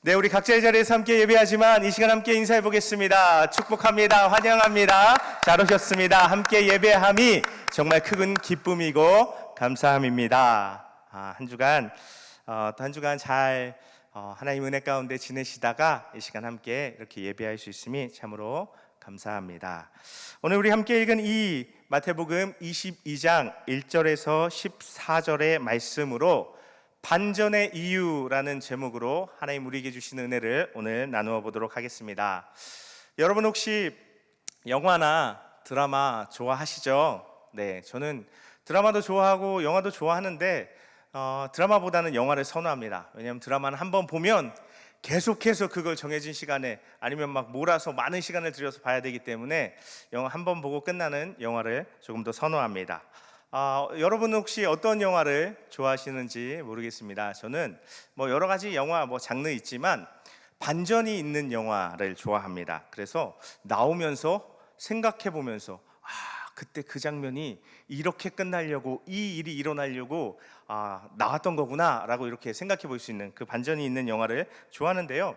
네, 우리 각자의 자리에서 함께 예배하지만 이 시간 함께 인사해 보겠습니다. 축복합니다. 환영합니다. 잘 오셨습니다. 함께 예배함이 정말 큰 기쁨이고 감사함입니다. 한 주간 또 한 주간 잘 하나님 은혜 가운데 지내시다가 이 시간 함께 이렇게 예배할 수 있음이 참으로 감사합니다. 오늘 우리 함께 읽은 이 마태복음 22장 1절에서 14절의 말씀으로 반전의 이유라는 제목으로 하나님 우리에게 주시는 은혜를 오늘 나누어 보도록 하겠습니다. 여러분 혹시 영화나 드라마 좋아하시죠? 네, 저는 드라마도 좋아하고 영화도 좋아하는데 드라마보다는 영화를 선호합니다. 왜냐하면 드라마는 한번 보면 계속해서 그걸 정해진 시간에 아니면 막 몰아서 많은 시간을 들여서 봐야 되기 때문에 영화 한 번 보고 끝나는 영화를 조금 더 선호합니다. 여러분은 혹시 어떤 영화를 좋아하시는지 모르겠습니다. 저는 여러 가지 영화 장르 있지만 반전이 있는 영화를 좋아합니다. 그래서 나오면서 생각해 보면서 그때 그 장면이 이렇게 끝나려고, 이 일이 일어나려고 나왔던 거구나 라고 이렇게 생각해 볼 수 있는 그 반전이 있는 영화를 좋아하는데요.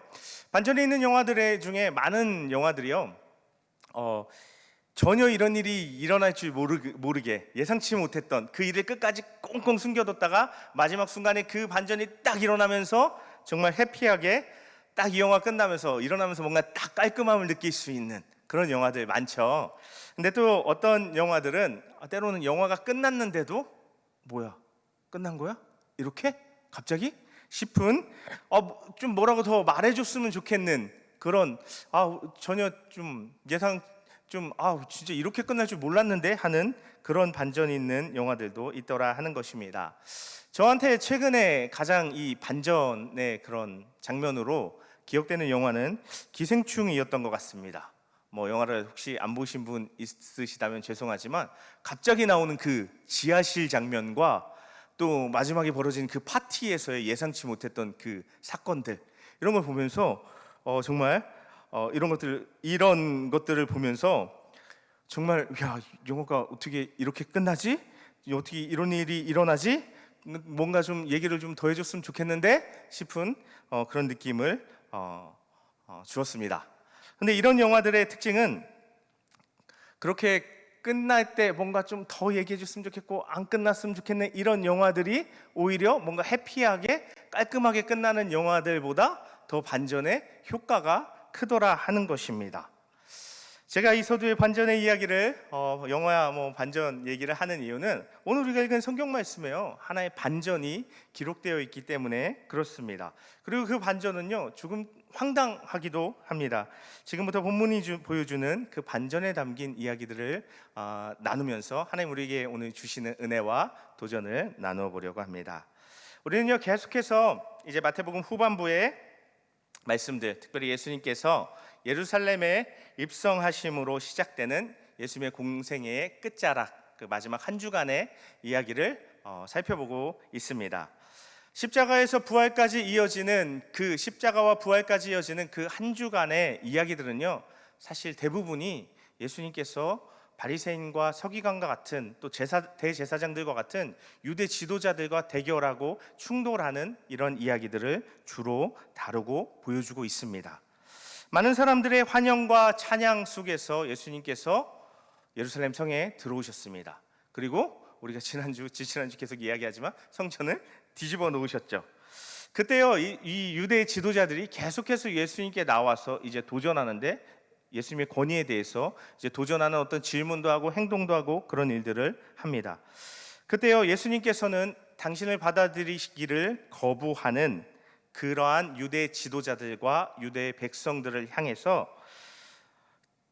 반전이 있는 영화들 중에 많은 영화들이요 전혀 이런 일이 일어날 줄 모르게 예상치 못했던 그 일을 끝까지 꽁꽁 숨겨뒀다가 마지막 순간에 그 반전이 딱 일어나면서 정말 해피하게 딱 이 영화 끝나면서 일어나면서 뭔가 딱 깔끔함을 느낄 수 있는 그런 영화들 많죠. 근데 또 어떤 영화들은 때로는 영화가 끝났는데도 뭐야? 끝난 거야? 이렇게? 갑자기? 싶은 좀 뭐라고 더 말해줬으면 좋겠는 그런 전혀 좀 예상 진짜 이렇게 끝날 줄 몰랐는데 하는 그런 반전이 있는 영화들도 있더라 하는 것입니다. 저한테 최근에 가장 이 반전의 그런 장면으로 기억되는 영화는 기생충이었던 것 같습니다. 영화를 혹시 안 보신 분 있으시다면 죄송하지만 갑자기 나오는 그 지하실 장면과 또 마지막에 벌어진 그 파티에서의 예상치 못했던 그 사건들 이런 걸 보면서 정말 이런 것들을 보면서 정말 영화가 어떻게 이렇게 끝나지? 어떻게 이런 일이 일어나지? 뭔가 좀 얘기를 좀 더 해줬으면 좋겠는데 싶은 그런 느낌을 주었습니다. 근데 이런 영화들의 특징은 그렇게 끝날 때 뭔가 좀 더 얘기해 줬으면 좋겠고 안 끝났으면 좋겠네 이런 영화들이 오히려 뭔가 해피하게 깔끔하게 끝나는 영화들보다 더 반전의 효과가 크더라 하는 것입니다. 제가 이 서두의 반전의 이야기를 영화 반전 얘기를 하는 이유는 오늘 우리가 읽은 성경 말씀에요 하나의 반전이 기록되어 있기 때문에 그렇습니다. 그리고 그 반전은요 조금 황당하기도 합니다. 지금부터 본문이 보여주는 그 반전에 담긴 이야기들을 나누면서 하나님 우리에게 오늘 주시는 은혜와 도전을 나누어 보려고 합니다. 우리는요 계속해서 이제 마태복음 후반부의 말씀들, 특별히 예수님께서 예루살렘에 입성하심으로 시작되는 예수님의 공생애의 끝자락, 그 마지막 한 주간의 이야기를 살펴보고 있습니다. 십자가에서 부활까지 이어지는 그 십자가와 부활까지 이어지는 그 한 주간의 이야기들은요 사실 대부분이 예수님께서 바리새인과 서기관과 같은 또 대제사장들과 같은 유대 지도자들과 대결하고 충돌하는 이런 이야기들을 주로 다루고 보여주고 있습니다. 많은 사람들의 환영과 찬양 속에서 예수님께서 예루살렘 성에 들어오셨습니다. 그리고 우리가 지난주 계속 이야기하지만 성전을 뒤집어 놓으셨죠. 그때요 이 유대 지도자들이 계속해서 예수님께 나와서 이제 도전하는데 예수님의 권위에 대해서 이제 도전하는 어떤 질문도 하고 행동도 하고 그런 일들을 합니다. 그때요 예수님께서는 당신을 받아들이시기를 거부하는 그러한 유대 지도자들과 유대 백성들을 향해서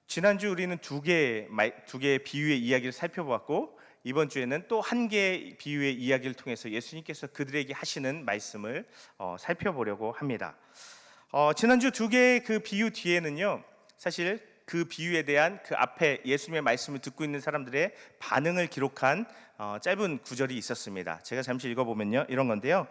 지난주 우리는 두 개의 비유의 이야기를 살펴보았고 이번 주에는 또 한 개의 비유의 이야기를 통해서 예수님께서 그들에게 하시는 말씀을 살펴보려고 합니다. 지난주 두 개의 그 비유 뒤에는요 사실 그 비유에 대한 그 앞에 예수님의 말씀을 듣고 있는 사람들의 반응을 기록한 짧은 구절이 있었습니다. 제가 잠시 읽어보면요 이런 건데요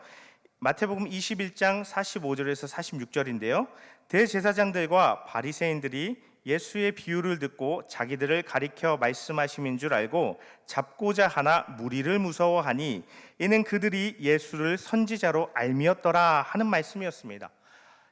마태복음 21장 45절에서 46절인데요 대제사장들과 바리새인들이 예수의 비유를 듣고 자기들을 가리켜 말씀하심인 줄 알고 잡고자 하나 무리를 무서워하니 이는 그들이 예수를 선지자로 알미었더라 하는 말씀이었습니다.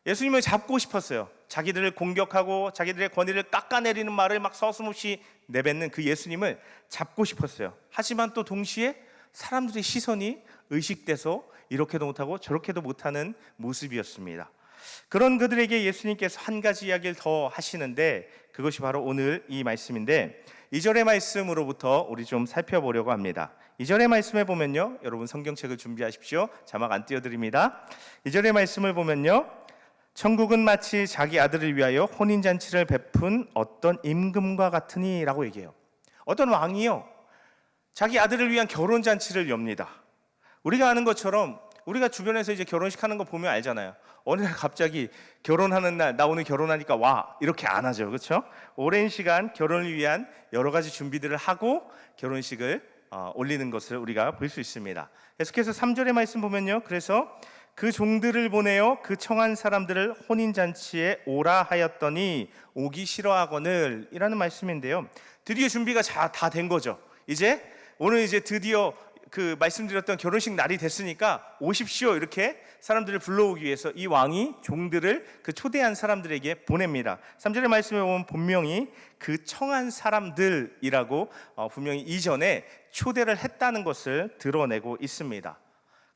예수님을 잡고 싶었어요. 자기들을 공격하고 자기들의 권위를 깎아내리는 말을 막 서슴없이 내뱉는 그 예수님을 잡고 싶었어요. 하지만 또 동시에 사람들의 시선이 의식돼서 이렇게도 못하고 저렇게도 못하는 모습이었습니다. 그런 그들에게 예수님께서 한 가지 이야기를 더 하시는데, 그것이 바로 오늘 이 말씀인데, 2절의 말씀으로부터 우리 좀 살펴보려고 합니다. 2절의 말씀에 보면요, 여러분 성경책을 준비하십시오. 자막 안 띄워드립니다. 2절의 말씀을 보면요, 천국은 마치 자기 아들을 위하여 혼인잔치를 베푼 어떤 임금과 같으니 라고 얘기해요. 어떤 왕이요, 자기 아들을 위한 결혼잔치를 엽니다. 우리가 아는 것처럼 우리가 주변에서 이제 결혼식 하는 거 보면 알잖아요. 어느 날 갑자기 결혼하는 날, 나 오늘 결혼하니까 와, 이렇게 안 하죠. 그렇죠? 오랜 시간 결혼을 위한 여러 가지 준비들을 하고 결혼식을 올리는 것을 우리가 볼 수 있습니다. 계속해서 3절의 말씀 보면요, 그래서 그 종들을 보내어 그 청한 사람들을 혼인잔치에 오라 하였더니 오기 싫어하거늘, 이라는 말씀인데요, 드디어 준비가 다 된 거죠. 오늘 드디어 그 말씀드렸던 결혼식 날이 됐으니까 오십시오, 이렇게 사람들을 불러오기 위해서 이 왕이 종들을 그 초대한 사람들에게 보냅니다. 3절의 말씀에 보면 분명히 그 청한 사람들이라고 분명히 이전에 초대를 했다는 것을 드러내고 있습니다.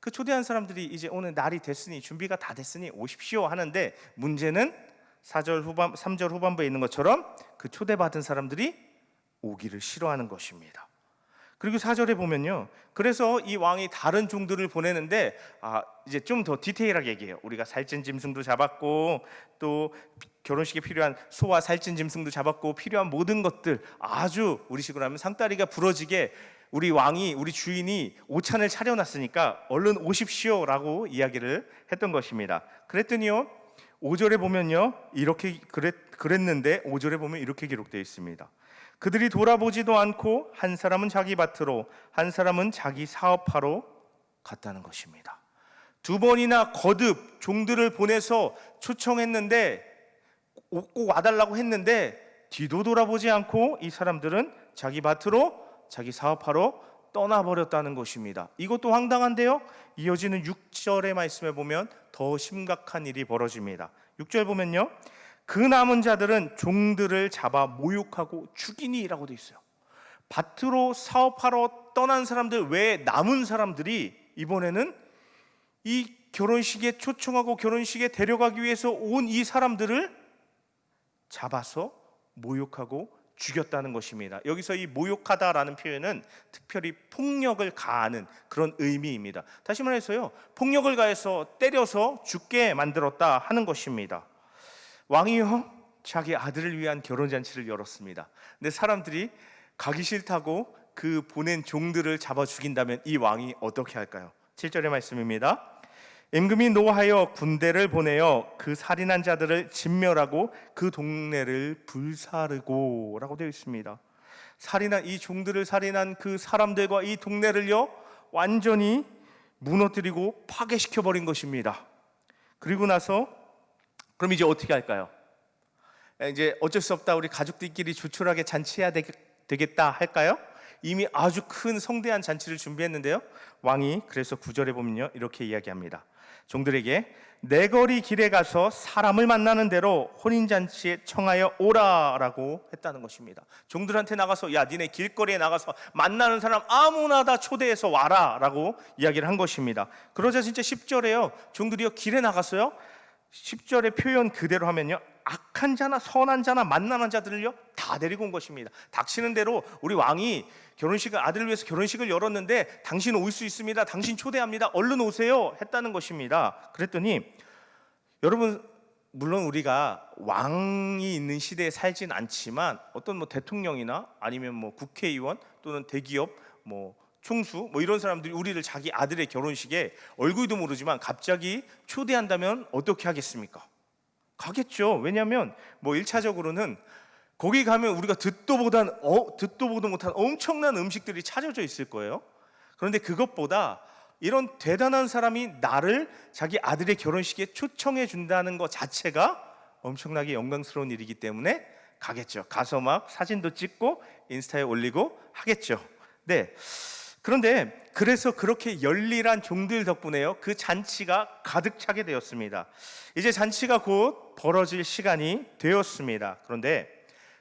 그 초대한 사람들이 이제 오늘 날이 됐으니, 준비가 다 됐으니 오십시오 하는데, 문제는 3절 후반부에 있는 것처럼 그 초대받은 사람들이 오기를 싫어하는 것입니다. 그리고 4절에 보면요, 그래서 이 왕이 다른 종들을 보내는데, 이제 좀 더 디테일하게 얘기해요. 우리가 살찐 짐승도 잡았고, 또 결혼식에 필요한 소와 살찐 짐승도 잡았고, 필요한 모든 것들 아주 우리식으로 하면 상다리가 부러지게 우리 왕이, 우리 주인이 오찬을 차려놨으니까 얼른 오십시오 라고 이야기를 했던 것입니다. 그랬더니요, 5절에 보면요, 이렇게 그랬는데 5절에 보면 이렇게 기록되어 있습니다. 그들이 돌아보지도 않고 한 사람은 자기 밭으로, 한 사람은 자기 사업하러 갔다는 것입니다. 2번이나 거듭 종들을 보내서 초청했는데, 꼭 와달라고 했는데 뒤도 돌아보지 않고 이 사람들은 자기 밭으로, 자기 사업하러 떠나버렸다는 것입니다. 이것도 황당한데요, 이어지는 6절의 말씀에 보면 더 심각한 일이 벌어집니다. 6절 보면요, 그 남은 자들은 종들을 잡아 모욕하고 죽이니라고 되어 있어요. 밭으로 사업하러 떠난 사람들 외에 남은 사람들이 이번에는 이 결혼식에 초청하고 결혼식에 데려가기 위해서 온 이 사람들을 잡아서 모욕하고 죽였다는 것입니다. 여기서 이 모욕하다라는 표현은 특별히 폭력을 가하는 그런 의미입니다. 다시 말해서요, 폭력을 가해서 때려서 죽게 만들었다 하는 것입니다. 왕이요, 자기 아들을 위한 결혼잔치를 열었습니다. 근데 사람들이 가기 싫다고 그 보낸 종들을 잡아 죽인다면 이 왕이 어떻게 할까요? 7절의 말씀입니다. 임금이 노하여 군대를 보내어 그 살인한 자들을 진멸하고 그 동네를 불사르고 라고 되어 있습니다. 이 종들을 살인한 그 사람들과 이 동네를요, 완전히 무너뜨리고 파괴시켜버린 것입니다. 그리고 나서 그럼 이제 어떻게 할까요? 이제 어쩔 수 없다, 우리 가족들끼리 조촐하게 잔치해야 되겠다 할까요? 이미 아주 큰 성대한 잔치를 준비했는데요, 왕이 그래서 9절에 보면요, 이렇게 이야기합니다. 종들에게 내 거리 길에 가서 사람을 만나는 대로 혼인잔치에 청하여 오라라고 했다는 것입니다. 종들한테 나가서, 야, 니네 길거리에 나가서 만나는 사람 아무나 다 초대해서 와라 라고 이야기를 한 것입니다. 그러자 진짜 10절에요, 종들이요 길에 나가서요, 10절의 표현 그대로 하면요, 악한 자나 선한 자나 만나는 자들을요 다 데리고 온 것입니다. 닥치는 대로 우리 왕이 아들을 위해서 결혼식을 열었는데 당신 올 수 있습니다, 당신 초대합니다, 얼른 오세요 했다는 것입니다. 그랬더니 여러분, 물론 우리가 왕이 있는 시대에 살진 않지만 어떤 대통령이나 아니면 국회의원 또는 대기업 총수 이런 사람들이 우리를 자기 아들의 결혼식에 얼굴도 모르지만 갑자기 초대한다면 어떻게 하겠습니까? 가겠죠. 왜냐하면 1차적으로는 거기 가면 우리가 듣도 보도 못한 엄청난 음식들이 차려져 있을 거예요. 그런데 그것보다 이런 대단한 사람이 나를 자기 아들의 결혼식에 초청해 준다는 것 자체가 엄청나게 영광스러운 일이기 때문에 가겠죠. 가서 막 사진도 찍고 인스타에 올리고 하겠죠. 네. 그런데 그래서 그렇게 열일한 종들 덕분에요, 그 잔치가 가득 차게 되었습니다. 이제 잔치가 곧 벌어질 시간이 되었습니다. 그런데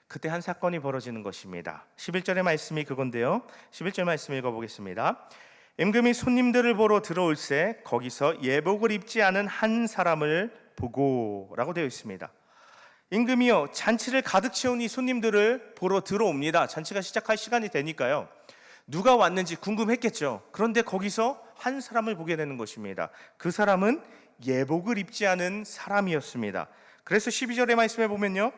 그때 한 사건이 벌어지는 것입니다. 11절의 말씀이 그건데요, 11절 말씀 읽어보겠습니다. 임금이 손님들을 보러 들어올새 거기서 예복을 입지 않은 한 사람을 보고, 라고 되어 있습니다. 임금이요, 잔치를 가득 채운 이 손님들을 보러 들어옵니다. 잔치가 시작할 시간이 되니까요. 누가 왔는지 궁금했겠죠. 그런데 거기서 한 사람을 보게 되는 것입니다. 그 사람은 예복을 입지 않은 사람이었습니다. 그래서 12절의 말씀에 보면요,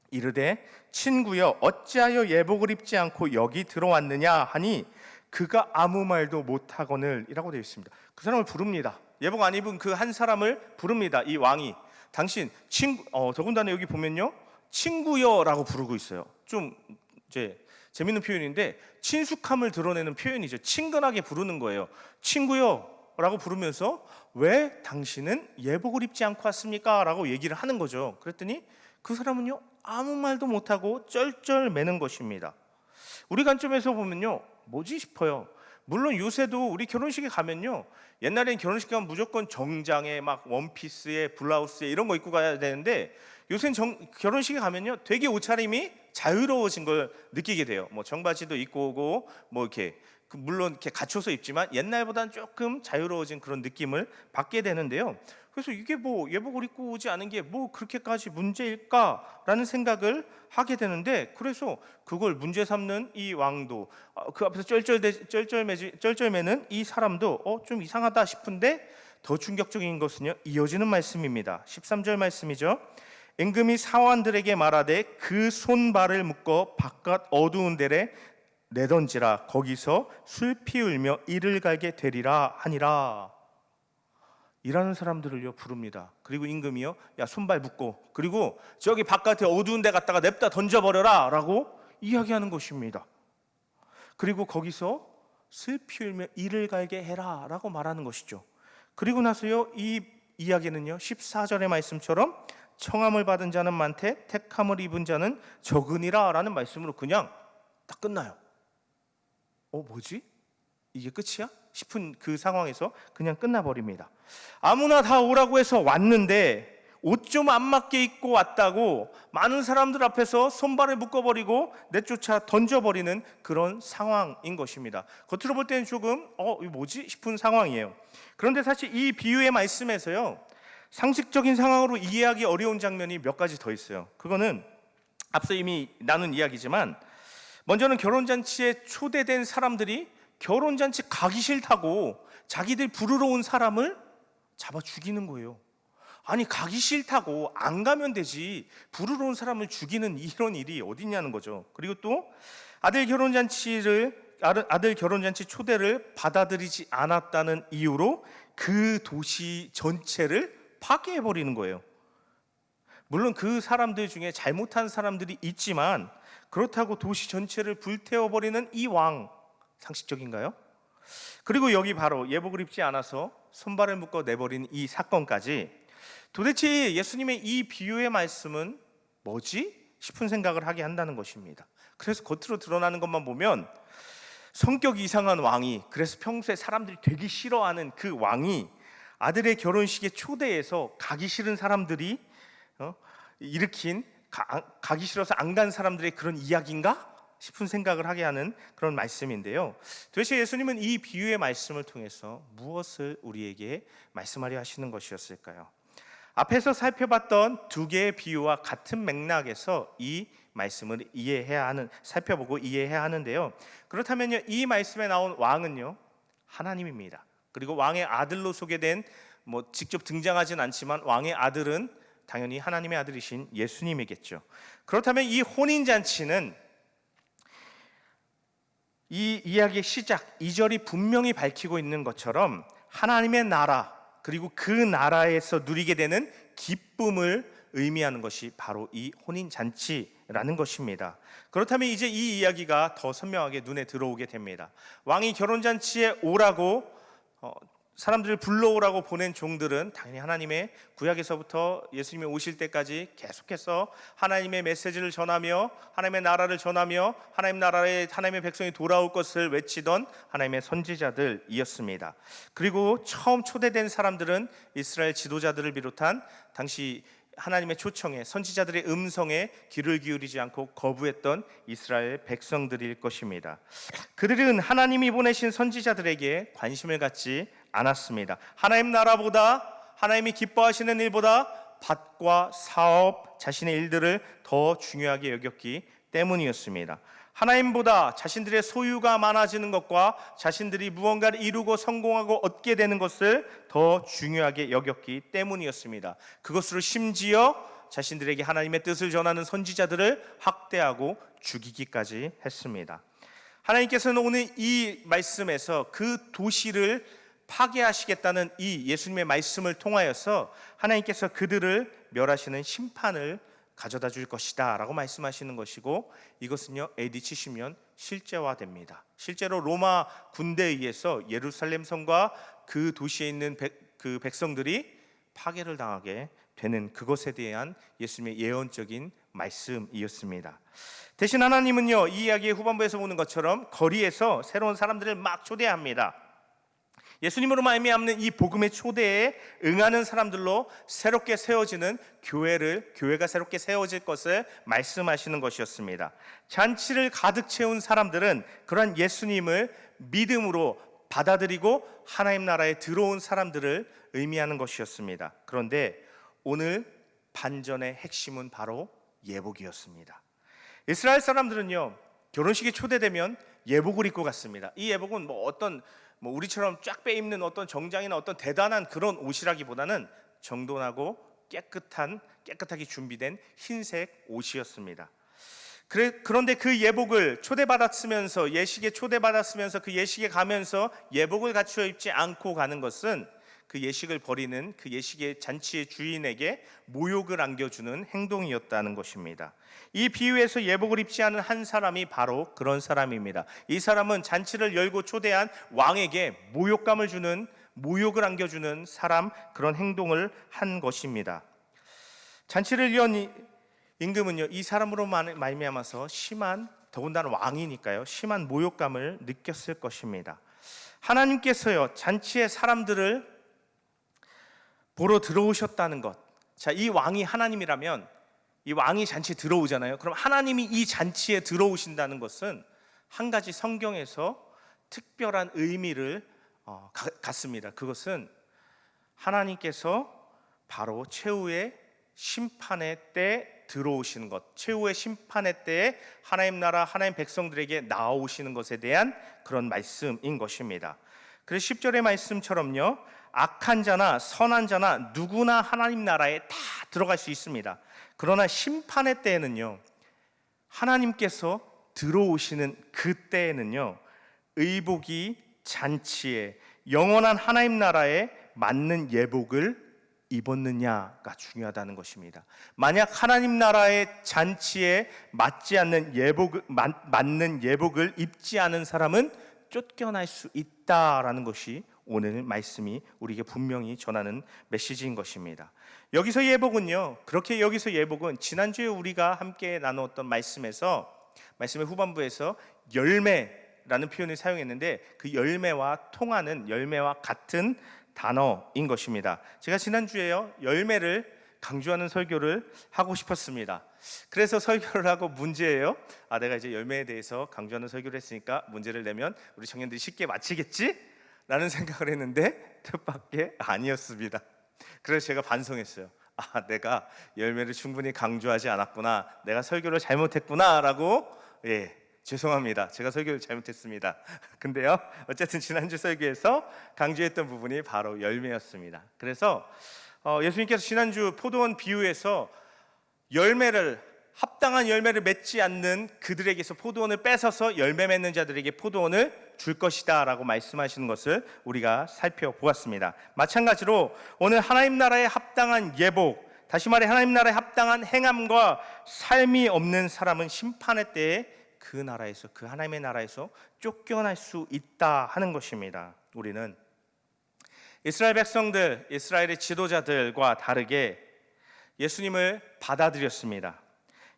이르되 친구여 어찌하여 예복을 입지 않고 여기 들어왔느냐 하니 그가 아무 말도 못하거늘, 이라고 되어 있습니다. 그 사람을 부릅니다. 예복 안 입은 그 한 사람을 부릅니다. 이 왕이 당신 친구, 더군다나 여기 보면요, 친구여라고 부르고 있어요. 좀 이제 재밌는 표현인데 친숙함을 드러내는 표현이죠. 친근하게 부르는 거예요. 친구여라고 부르면서 왜 당신은 예복을 입지 않고 왔습니까? 라고 얘기를 하는 거죠. 그랬더니 그 사람은요, 아무 말도 못하고 쩔쩔매는 것입니다. 우리 관점에서 보면요, 뭐지 싶어요. 물론 요새도 우리 결혼식에 가면요, 옛날엔 결혼식 가면 무조건 정장에 막 원피스에 블라우스에 이런 거 입고 가야 되는데 요새는 결혼식에 가면요, 되게 옷차림이 자유로워진 걸 느끼게 돼요. 뭐 청바지도 입고 오고 뭐 이렇게 물론 이렇게 갖춰서 입지만 옛날보다는 조금 자유로워진 그런 느낌을 받게 되는데요. 그래서 이게 뭐 예복을 입고 오지 않은 게 뭐 그렇게까지 문제일까라는 생각을 하게 되는데, 그래서 그걸 문제 삼는 이 왕도, 그 앞에서 쩔쩔매는 이 사람도 좀 이상하다 싶은데, 더 충격적인 것은요, 이어지는 말씀입니다. 13절 말씀이죠. 임금이 사환들에게 말하되 그 손발을 묶어 바깥 어두운 데에 내던지라, 거기서 슬피 울며 이를 갈게 되리라 하니라. 일하는 사람들을요 부릅니다. 그리고 임금이요, 야 손발 묶고 그리고 저기 바깥에 어두운 데 갖다가 냅다 던져버려라 라고 이야기하는 것입니다. 그리고 거기서 슬피 울며 이를 갈게 해라 라고 말하는 것이죠. 그리고 나서요, 이 이야기는요 14절의 말씀처럼 청함을 받은 자는 많되 택함을 입은 자는 적으니라 라는 말씀으로 그냥 딱 끝나요. 뭐지? 이게 끝이야? 싶은 그 상황에서 그냥 끝나버립니다. 아무나 다 오라고 해서 왔는데 옷 좀 안 맞게 입고 왔다고 많은 사람들 앞에서 손발을 묶어버리고 내쫓아 던져버리는 그런 상황인 것입니다. 겉으로 볼 때는 조금 이거 뭐지? 싶은 상황이에요. 그런데 사실 이 비유의 말씀에서요, 상식적인 상황으로 이해하기 어려운 장면이 몇 가지 더 있어요. 그거는 앞서 이미 나눈 이야기지만, 먼저는 결혼잔치에 초대된 사람들이 결혼잔치 가기 싫다고 자기들 부르러 온 사람을 잡아 죽이는 거예요. 아니 가기 싫다고 안 가면 되지 부르러 온 사람을 죽이는 이런 일이 어딨냐는 거죠. 그리고 또 아들 결혼잔치 초대를 받아들이지 않았다는 이유로 그 도시 전체를 파괴해버리는 거예요. 물론 그 사람들 중에 잘못한 사람들이 있지만 그렇다고 도시 전체를 불태워버리는 이 왕, 상식적인가요? 그리고 여기 바로 예복을 입지 않아서 손발을 묶어 내버린 이 사건까지, 도대체 예수님의 이 비유의 말씀은 뭐지? 싶은 생각을 하게 한다는 것입니다. 그래서 겉으로 드러나는 것만 보면 성격이 이상한 왕이, 그래서 평소에 사람들이 되게 싫어하는 그 왕이 아들의 결혼식에 초대해서 가기 싫은 사람들이 일으킨, 가기 싫어서 안 간 사람들의 그런 이야기인가? 싶은 생각을 하게 하는 그런 말씀인데요. 도대체 예수님은 이 비유의 말씀을 통해서 무엇을 우리에게 말씀하려 하시는 것이었을까요? 앞에서 살펴봤던 두 개의 비유와 같은 맥락에서 이 말씀을 살펴보고 이해해야 하는데요. 그렇다면요, 이 말씀에 나온 왕은요, 하나님입니다. 그리고 왕의 아들로 소개된, 직접 등장하진 않지만 왕의 아들은 당연히 하나님의 아들이신 예수님이겠죠. 그렇다면 이 혼인잔치는 이 이야기의 시작 2절이 분명히 밝히고 있는 것처럼 하나님의 나라, 그리고 그 나라에서 누리게 되는 기쁨을 의미하는 것이 바로 이 혼인잔치라는 것입니다. 그렇다면 이제 이 이야기가 더 선명하게 눈에 들어오게 됩니다. 왕이 결혼잔치에 오라고 사람들을 불러오라고 보낸 종들은 당연히 하나님의 구약에서부터 예수님이 오실 때까지 계속해서 하나님의 메시지를 전하며 하나님의 나라를 전하며 하나님 나라에 하나님의 백성이 돌아올 것을 외치던 하나님의 선지자들이었습니다. 그리고 처음 초대된 사람들은 이스라엘 지도자들을 비롯한 당시 하나님의 초청에, 선지자들의 음성에 귀를 기울이지 않고 거부했던 이스라엘 백성들일 것입니다. 그들은 하나님이 보내신 선지자들에게 관심을 갖지 않았습니다. 하나님 나라보다, 하나님이 기뻐하시는 일보다 밭과 사업, 자신의 일들을 더 중요하게 여겼기 때문이었습니다. 하나님보다 자신들의 소유가 많아지는 것과 자신들이 무언가를 이루고 성공하고 얻게 되는 것을 더 중요하게 여겼기 때문이었습니다. 그것으로 심지어 자신들에게 하나님의 뜻을 전하는 선지자들을 학대하고 죽이기까지 했습니다. 하나님께서는 오늘 이 말씀에서 그 도시를 파괴하시겠다는 이 예수님의 말씀을 통하여서 하나님께서 그들을 멸하시는 심판을 가져다 줄 것이다 라고 말씀하시는 것이고, 이것은요 AD 70년 실제화됩니다. 실제로 로마 군대에 의해서 예루살렘 성과 그 도시에 있는 그 백성들이 파괴를 당하게 되는 그것에 대한 예수님의 예언적인 말씀이었습니다. 대신 하나님은요 이 이야기의 후반부에서 보는 것처럼 거리에서 새로운 사람들을 막 초대합니다. 예수님으로 말미암는 이 복음의 초대에 응하는 사람들로 새롭게 세워지는 교회가 새롭게 세워질 것을 말씀하시는 것이었습니다. 잔치를 가득 채운 사람들은 그러한 예수님을 믿음으로 받아들이고 하나님 나라에 들어온 사람들을 의미하는 것이었습니다. 그런데 오늘 반전의 핵심은 바로 예복이었습니다. 이스라엘 사람들은요 결혼식에 초대되면 예복을 입고 갔습니다. 이 예복은 우리처럼 쫙 빼입는 어떤 정장이나 어떤 대단한 그런 옷이라기보다는 정돈하고 깨끗하게 준비된 흰색 옷이었습니다. 그런데 그 예복을 예식에 초대받았으면서 그 예식에 가면서 예복을 갖추어 입지 않고 가는 것은 그 예식을 벌이는 그 예식의 잔치의 주인에게 모욕을 안겨주는 행동이었다는 것입니다. 이 비유에서 예복을 입지 않은 한 사람이 바로 그런 사람입니다. 이 사람은 잔치를 열고 초대한 왕에게 모욕을 안겨주는 그런 행동을 한 것입니다. 잔치를 연 임금은요 이 사람으로 말미암아서 더군다나 왕이니까요 심한 모욕감을 느꼈을 것입니다. 하나님께서요 잔치에 사람들을 보러 들어오셨다는 것. 자, 이 왕이 하나님이라면 이 왕이 잔치에 들어오잖아요. 그럼 하나님이 이 잔치에 들어오신다는 것은 한 가지 성경에서 특별한 의미를 갖습니다. 그것은 하나님께서 바로 최후의 심판의 때 들어오시는 것, 최후의 심판의 때에 하나님 나라, 하나님 백성들에게 나오시는 것에 대한 그런 말씀인 것입니다. 그래서 10절의 말씀처럼요 악한 자나 선한 자나 누구나 하나님 나라에 다 들어갈 수 있습니다. 그러나 심판의 때에는요 하나님께서 들어오시는 그때에는요 의복이 잔치에 영원한 하나님 나라에 맞는 예복을 입었느냐가 중요하다는 것입니다. 만약 하나님 나라의 잔치에 맞는 예복을 입지 않은 사람은 쫓겨날 수 있다라는 것이 오늘 말씀이 우리에게 분명히 전하는 메시지인 것입니다. 여기서 예복은 지난주에 우리가 함께 나누었던 말씀의 후반부에서 열매라는 표현을 사용했는데 그 열매와 같은 단어인 것입니다. 제가 지난주에요 열매를 강조하는 설교를 하고 싶었습니다. 그래서 설교를 하고 문제예요. 내가 이제 열매에 대해서 강조하는 설교를 했으니까 문제를 내면 우리 청년들이 쉽게 맞히겠지? 라는 생각을 했는데 뜻밖의 아니었습니다. 그래서 제가 반성했어요. 내가 열매를 충분히 강조하지 않았구나, 내가 설교를 잘못했구나 라고. 죄송합니다. 제가 설교를 잘못했습니다. 근데요 어쨌든 지난주 설교에서 강조했던 부분이 바로 열매였습니다. 그래서 예수님께서 지난주 포도원 비유에서 합당한 열매를 맺지 않는 그들에게서 포도원을 뺏어서 열매 맺는 자들에게 포도원을 줄 것이다 라고 말씀하시는 것을 우리가 살펴보았습니다. 마찬가지로 오늘 하나님 나라에 합당한 예복, 다시 말해 하나님 나라에 합당한 행함과 삶이 없는 사람은 심판의 때에 그 하나님의 나라에서 쫓겨날 수 있다 하는 것입니다. 우리는 이스라엘 백성들, 이스라엘의 지도자들과 다르게 예수님을 받아들였습니다.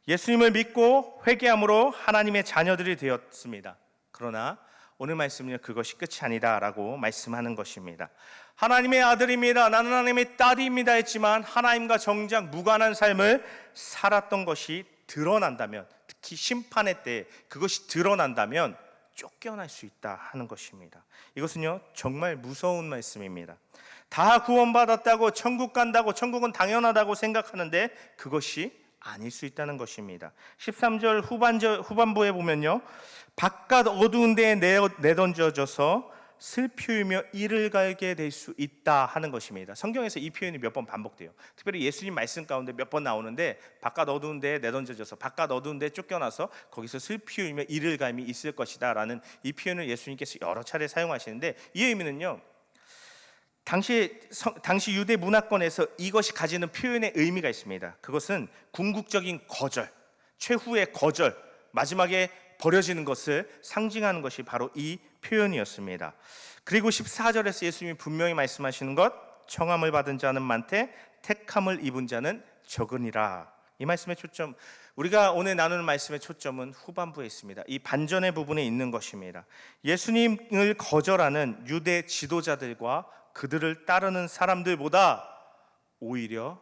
예수님을 믿고 회개함으로 하나님의 자녀들이 되었습니다. 그러나 오늘 말씀은 그것이 끝이 아니다라고 말씀하는 것입니다. 하나님의 아들입니다, 나는 하나님의 딸입니다 했지만 하나님과 정작 무관한 삶을 살았던 것이 드러난다면, 특히 심판의 때 그것이 드러난다면 쫓겨날 수 있다 하는 것입니다. 이것은요 정말 무서운 말씀입니다. 다 구원받았다고 천국 간다고, 천국은 당연하다고 생각하는데 그것이 아닐 수 있다는 것입니다. 13절 후반부에 보면요, 바깥 어두운 데에 내던져져서 슬피 울며 이를 갈게 될 수 있다 하는 것입니다. 성경에서 이 표현이 몇 번 반복돼요. 특별히 예수님 말씀 가운데 몇 번 나오는데, 바깥 어두운 데에 내던져져서, 바깥 어두운 데에 쫓겨나서 거기서 슬피 울며 이를 갈미 있을 것이다 라는 이 표현을 예수님께서 여러 차례 사용하시는데, 이 의미는요, 당시 유대 문화권에서 이것이 가지는 표현의 의미가 있습니다. 그것은 궁극적인 거절, 최후의 거절, 마지막에 버려지는 것을 상징하는 것이 바로 이 표현이었습니다. 그리고 14절에서 예수님이 분명히 말씀하시는 것, 청함을 받은 자는 많되 택함을 입은 자는 적으니라. 이 말씀의 초점, 우리가 오늘 나누는 말씀의 초점은 후반부에 있습니다. 이 반전의 부분에 있는 것입니다. 예수님을 거절하는 유대 지도자들과 그들을 따르는 사람들보다 오히려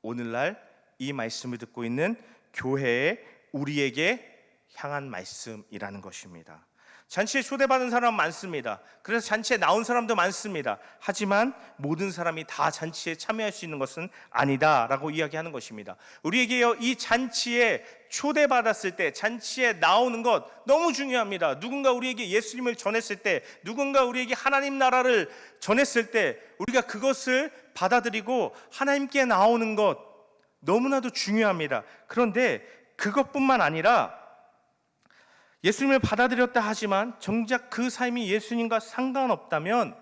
오늘날 이 말씀을 듣고 있는 교회에, 우리에게 향한 말씀이라는 것입니다. 잔치에 초대받은 사람 많습니다. 그래서 잔치에 나온 사람도 많습니다. 하지만 모든 사람이 다 잔치에 참여할 수 있는 것은 아니다라고 이야기하는 것입니다. 우리에게요, 이 잔치에 초대받았을 때 잔치에 나오는 것 너무 중요합니다. 누군가 우리에게 예수님을 전했을 때, 누군가 우리에게 하나님 나라를 전했을 때 우리가 그것을 받아들이고 하나님께 나오는 것 너무나도 중요합니다. 그런데 그것뿐만 아니라 예수님을 받아들였다 하지만 정작 그 삶이 예수님과 상관없다면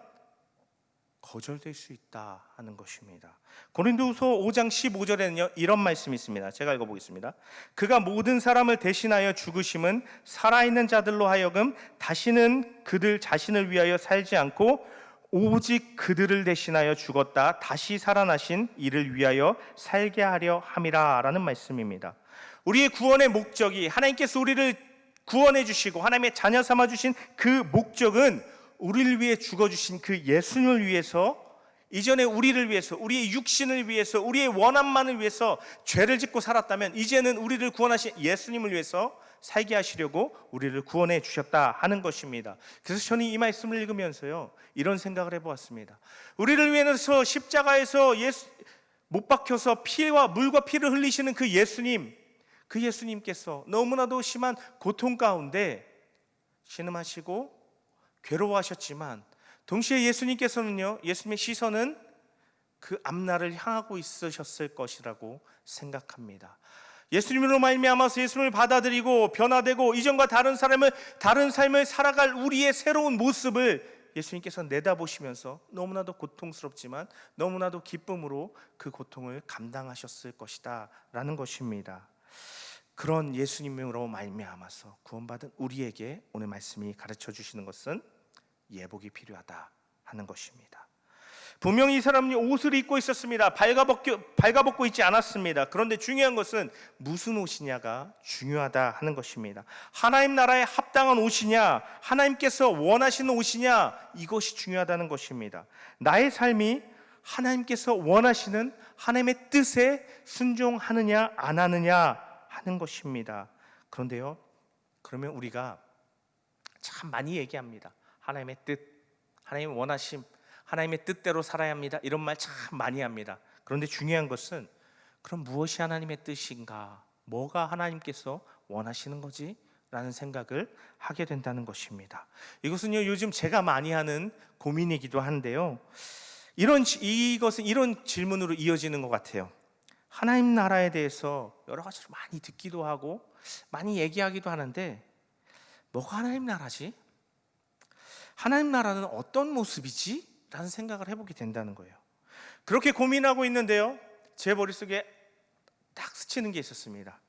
거절될 수 있다 하는 것입니다. 고린도후서 5장 15절에는요 이런 말씀이 있습니다. 제가 읽어보겠습니다. 그가 모든 사람을 대신하여 죽으심은 살아있는 자들로 하여금 다시는 그들 자신을 위하여 살지 않고 오직 그들을 대신하여 죽었다 다시 살아나신 이를 위하여 살게 하려 함이라 라는 말씀입니다. 우리의 구원의 목적이, 하나님께서 우리를 구원해 주시고 하나님의 자녀 삼아 주신 그 목적은 우리를 위해 죽어주신 그 예수님을 위해서, 이전에 우리를 위해서, 우리의 육신을 위해서, 우리의 원함만을 위해서 죄를 짓고 살았다면 이제는 우리를 구원하신 예수님을 위해서 살게 하시려고 우리를 구원해 주셨다 하는 것입니다. 그래서 저는 이 말씀을 읽으면서요 이런 생각을 해보았습니다. 우리를 위해서 십자가에서 못 박혀서 물과 피를 흘리시는 그 예수님, 그 예수님께서 너무나도 심한 고통 가운데 신음하시고 괴로워하셨지만 동시에 예수님께서는요, 예수님의 시선은 그 앞날을 향하고 있으셨을 것이라고 생각합니다. 예수님으로 말미암아서 예수님을 받아들이고 변화되고 이전과 다른 삶을 살아갈 우리의 새로운 모습을 예수님께서 내다보시면서 너무나도 고통스럽지만 너무나도 기쁨으로 그 고통을 감당하셨을 것이다 라는 것입니다. 그런 예수님으로 말미암아서 구원받은 우리에게 오늘 말씀이 가르쳐 주시는 것은 예복이 필요하다 하는 것입니다. 분명히 이 사람이 옷을 입고 있었습니다. 발가벗고 있지 않았습니다. 그런데 중요한 것은 무슨 옷이냐가 중요하다 하는 것입니다. 하나님 나라에 합당한 옷이냐, 하나님께서 원하시는 옷이냐, 이것이 중요하다는 것입니다. 나의 삶이 하나님께서 원하시는 하나님의 뜻에 순종하느냐 안 하느냐 하는 것입니다. 그런데요, 그러면 우리가 참 많이 얘기합니다. 하나님의 뜻, 하나님의 원하심, 하나님의 뜻대로 살아야 합니다. 이런 말 참 많이 합니다. 그런데 중요한 것은 그럼 무엇이 하나님의 뜻인가? 뭐가 하나님께서 원하시는 거지? 라는 생각을 하게 된다는 것입니다. 이것은요, 요즘 제가 많이 하는 고민이기도 한데요, 이것은 이런 질문으로 이어지는 것 같아요. 하나님 나라에 대해서 여러 가지로 많이 듣기도 하고 많이 얘기하기도 하는데 뭐가 하나님 나라지? 하나님 나라는 어떤 모습이지? 라는 생각을 해보게 된다는 거예요. 그렇게 고민하고 있는데요, 제 머릿속에 딱 스치는 게 있었습니다.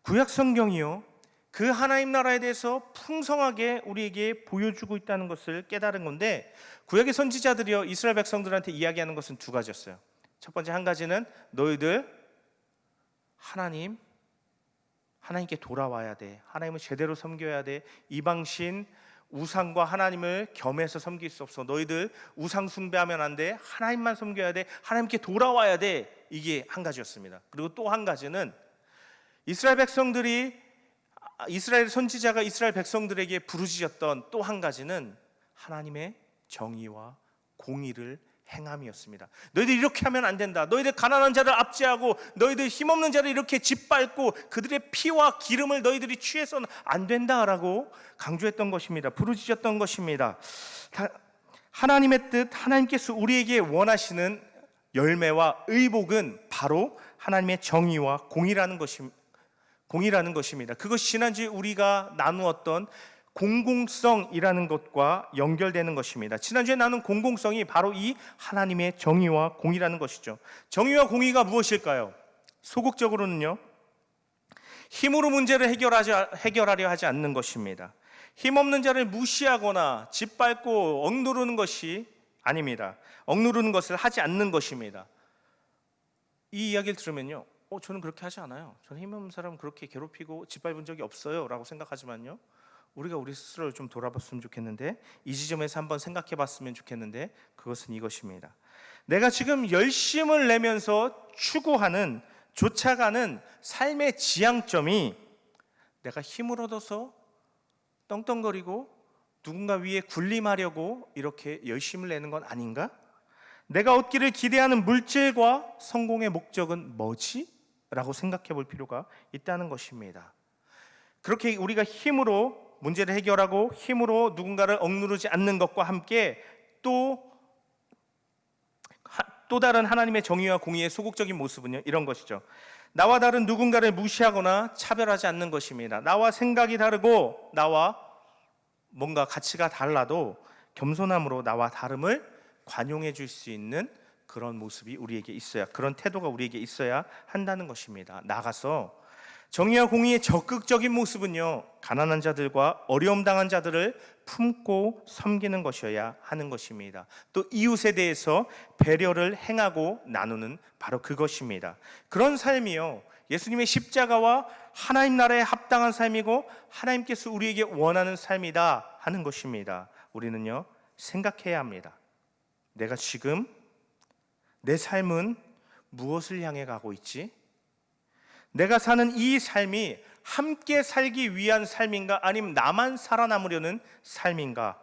구약 성경이요, 그 하나님 나라에 대해서 풍성하게 우리에게 보여주고 있다는 것을 깨달은 건데, 구약의 선지자들이요 이스라엘 백성들한테 이야기하는 것은 두 가지였어요. 첫 번째, 한 가지는 너희들 하나님께 돌아와야 돼. 하나님을 제대로 섬겨야 돼. 이방신 우상과 하나님을 겸해서 섬길 수 없어. 너희들 우상 숭배하면 안 돼. 하나님만 섬겨야 돼. 하나님께 돌아와야 돼. 이게 한 가지였습니다. 그리고 또 한 가지는 이스라엘 선지자가 이스라엘 백성들에게 부르짖었던 또 한 가지는 하나님의 정의와 공의를 행함이었습니다. 너희들 이렇게 하면 안 된다. 너희들 가난한 자를 압제하고 너희들 힘없는 자를 이렇게 짓밟고 그들의 피와 기름을 너희들이 취해서는 안 된다라고 강조했던 것입니다. 부르짖었던 것입니다. 하나님의 뜻, 하나님께서 우리에게 원하시는 열매와 의복은 바로 하나님의 정의와 공의라는 것입니다. 그것이 지난주에 우리가 나누었던 공공성이라는 것과 연결되는 것입니다. 지난주에 나눈 공공성이 바로 이 하나님의 정의와 공의라는 것이죠. 정의와 공의가 무엇일까요? 소극적으로는요, 힘으로 문제를 해결하려 하지 않는 것입니다. 힘없는 자를 무시하거나 짓밟고 억누르는 것이 아닙니다. 억누르는 것을 하지 않는 것입니다. 이 이야기를 들으면요, 저는 그렇게 하지 않아요. 저는 힘없는 사람 그렇게 괴롭히고 짓밟은 적이 없어요 라고 생각하지만요, 우리가 우리 스스로를 좀 돌아봤으면 좋겠는데, 이 지점에서 한번 생각해 봤으면 좋겠는데, 그것은 이것입니다. 내가 지금 열심을 내면서 추구하는, 쫓아가는 삶의 지향점이 내가 힘을 얻어서 떵떵거리고 누군가 위에 군림하려고 이렇게 열심을 내는 건 아닌가? 내가 얻기를 기대하는 물질과 성공의 목적은 뭐지? 라고 생각해 볼 필요가 있다는 것입니다. 그렇게 우리가 힘으로 문제를 해결하고 힘으로 누군가를 억누르지 않는 것과 함께 또 다른 하나님의 정의와 공의의 소극적인 모습은요, 이런 것이죠. 나와 다른 누군가를 무시하거나 차별하지 않는 것입니다. 나와 생각이 다르고 나와 뭔가 가치가 달라도 겸손함으로 나와 다름을 관용해 줄 수 있는 그런 모습이 우리에게 있어야, 그런 태도가 우리에게 있어야 한다는 것입니다. 나가서 정의와 공의의 적극적인 모습은요, 가난한 자들과 어려움 당한 자들을 품고 섬기는 것이어야 하는 것입니다. 또 이웃에 대해서 배려를 행하고 나누는 바로 그것입니다. 그런 삶이요, 예수님의 십자가와 하나님 나라에 합당한 삶이고 하나님께서 우리에게 원하는 삶이다 하는 것입니다. 우리는요, 생각해야 합니다. 내가 지금 내 삶은 무엇을 향해 가고 있지? 내가 사는 이 삶이 함께 살기 위한 삶인가, 아니면 나만 살아남으려는 삶인가?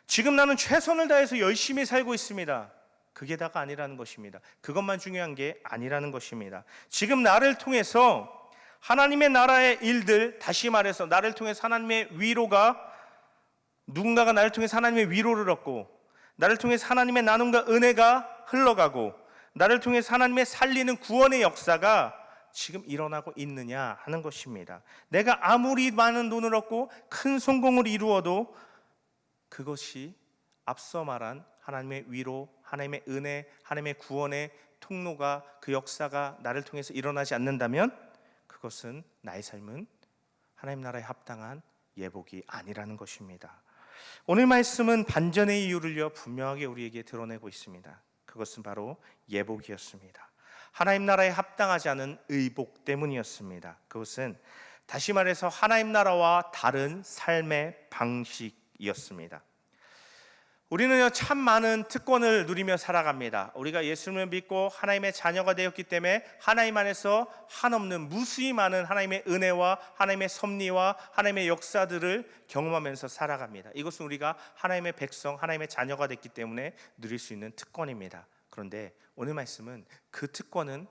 지금 나는 최선을 다해서 열심히 살고 있습니다. 그게 다가 아니라는 것입니다. 그것만 중요한 게 아니라는 것입니다. 지금 나를 통해서 하나님의 나라의 일들, 다시 말해서 나를 통해서 하나님의 위로가, 누군가가 나를 통해서 하나님의 위로를 얻고, 나를 통해서 하나님의 나눔과 은혜가 흘러가고, 나를 통해서 하나님의 살리는 구원의 역사가 지금 일어나고 있느냐 하는 것입니다. 내가 아무리 많은 돈을 얻고 큰 성공을 이루어도 그것이 앞서 말한 하나님의 위로, 하나님의 은혜, 하나님의 구원의 통로가, 그 역사가 나를 통해서 일어나지 않는다면 그것은, 나의 삶은 하나님 나라에 합당한 예복이 아니라는 것입니다. 오늘 말씀은 반전의 이유를요 분명하게 우리에게 드러내고 있습니다. 그것은 바로 예복이었습니다. 하나님 나라에 합당하지 않은 의복 때문이었습니다. 그것은 다시 말해서 하나님 나라와 다른 삶의 방식이었습니다. 우리는요, 참 많은 특권을 누리며 살아갑니다. 우리가 예수님을 믿고 하나님의 자녀가 되었기 때문에 하나님 안에서 한없는 무수히 많은 하나님의 은혜와 하나님의 섭리와 하나님의 역사들을 경험하면서 살아갑니다. 이것은 우리가 하나님의 백성, 하나님의 자녀가 됐기 때문에 누릴 수 있는 특권입니다. 그런데 오늘 말씀은 그 특권은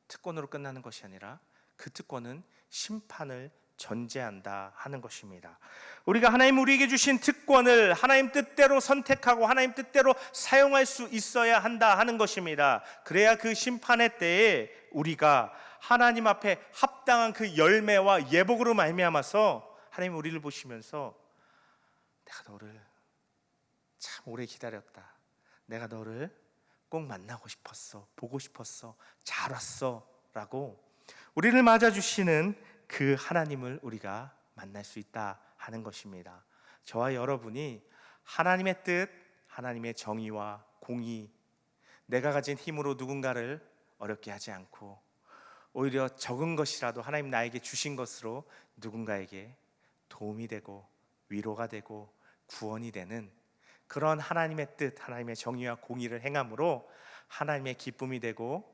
특권으로 끝나는 것이 아니라 그 특권은 심판을 전제한다 하는 것입니다. 우리가 하나님 우리에게 주신 특권을 하나님 뜻대로 선택하고 하나님 뜻대로 사용할 수 있어야 한다 하는 것입니다. 그래야 그 심판의 때에 우리가 하나님 앞에 합당한 그 열매와 예복으로 말미암아서 하나님 우리를 보시면서, 내가 너를 참 오래 기다렸다, 내가 너를 꼭 만나고 싶었어, 보고 싶었어, 잘 왔어 라고 우리를 맞아주시는 그 하나님을 우리가 만날 수 있다 하는 것입니다. 저와 여러분이 하나님의 뜻, 하나님의 정의와 공의, 내가 가진 힘으로 누군가를 어렵게 하지 않고 오히려 적은 것이라도 하나님 나에게 주신 것으로 누군가에게 도움이 되고 위로가 되고 구원이 되는 그런 하나님의 뜻, 하나님의 정의와 공의를 행함으로 하나님의 기쁨이 되고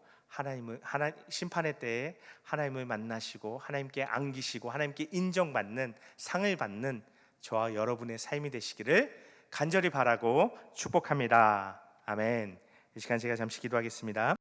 심판의 때에 하나님을 만나시고 하나님께 안기시고 하나님께 인정받는 상을 받는 저와 여러분의 삶이 되시기를 간절히 바라고 축복합니다. 아멘. 이 시간 제가 잠시 기도하겠습니다.